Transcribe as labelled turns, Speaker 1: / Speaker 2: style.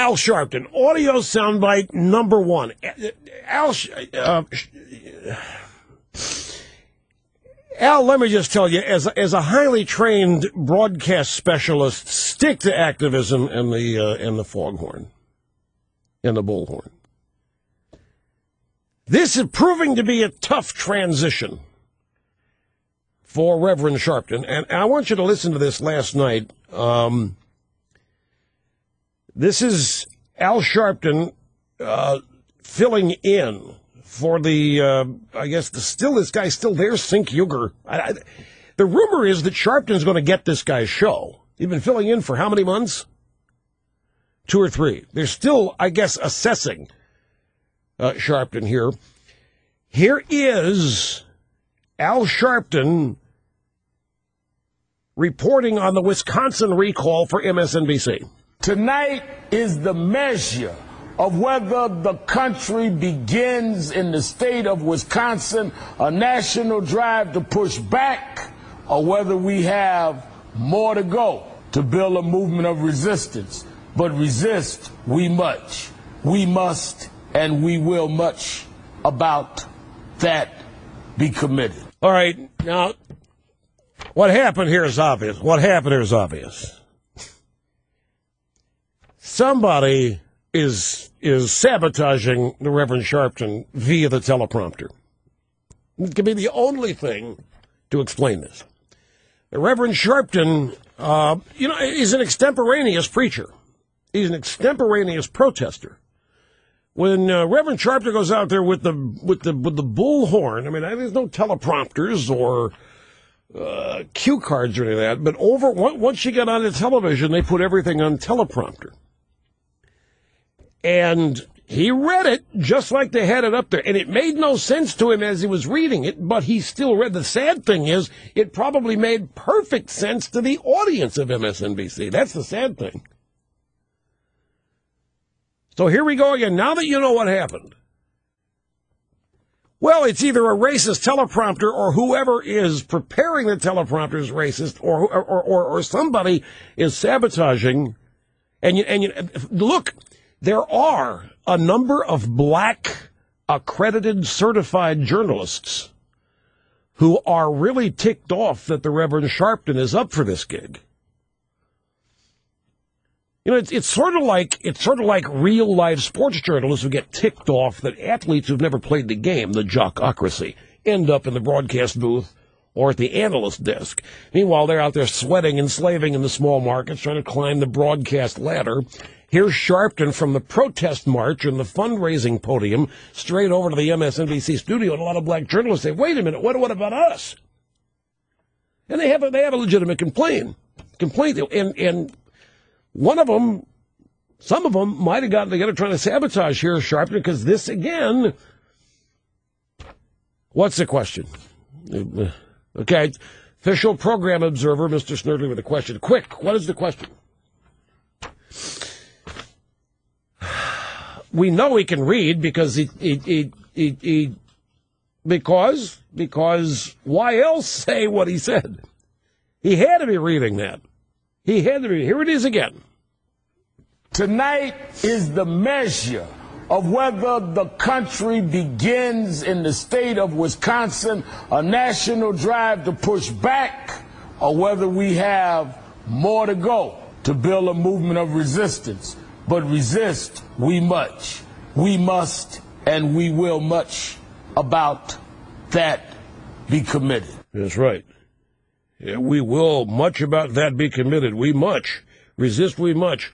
Speaker 1: Al Sharpton, audio soundbite number one. Al, let me just tell you, as a highly trained broadcast specialist, stick to activism and the foghorn, and the bullhorn. This is proving to be a tough transition for Reverend Sharpton, and I want you to listen to this last night. This is Al Sharpton filling in for the, I guess, this guy's still there, Sink Yuger. The rumor is that Sharpton's going to get this guy's show. He's been filling in for how many months? 2 or 3. They're still, I guess, assessing Sharpton here. Here is Al Sharpton reporting on the Wisconsin recall for MSNBC.
Speaker 2: Tonight is the measure of whether the country begins in the state of Wisconsin a national drive to push back, or whether we have more to go to build a movement of resistance. But resist we much. We must and we will much about that be committed.
Speaker 1: All right, now, what happened here is obvious. Somebody is sabotaging the Reverend Sharpton via the teleprompter. It can be the only thing to explain this. The Reverend Sharpton, is an extemporaneous preacher. He's an extemporaneous protester. When Reverend Sharpton goes out there with the bullhorn, I mean, there's no teleprompters or cue cards or any of that, but once you get on the television, they put everything on teleprompter. And he read it just like they had it up there. And it made no sense to him as he was reading it, but he still read. The sad thing is, it probably made perfect sense to the audience of MSNBC. That's the sad thing. So here we go again. Now that you know what happened. Well, it's either a racist teleprompter or whoever is preparing the teleprompter is racist, or somebody is sabotaging. And look, there are a number of black accredited certified journalists who are really ticked off that the Reverend Sharpton is up for this gig. You know, it's sort of like real life sports journalists who get ticked off that athletes who've never played the game, the jockocracy, end up in the broadcast booth or at the analyst desk. Meanwhile, they're out there sweating and slaving in the small markets, trying to climb the broadcast ladder. Here's Sharpton from the protest march and the fundraising podium straight over to the MSNBC studio, and a lot of black journalists say, "Wait a minute, what about us?" And they have a legitimate complaint, and one of them, some of them might have gotten together trying to sabotage here, Sharpton, because this again. What's the question? Okay, official program observer, Mr. Snerdley, with a question. Quick, what is the question? We know he can read because because why else say what he said? He had to be reading that. He had to be. Here it is again.
Speaker 2: Tonight is the measure of whether the country begins in the state of Wisconsin a national drive to push back, or whether we have more to go to build a movement of resistance. But resist we much. We must and we will much about that be committed.
Speaker 1: That's right. Yeah, we will much about that be committed. We much. Resist we much.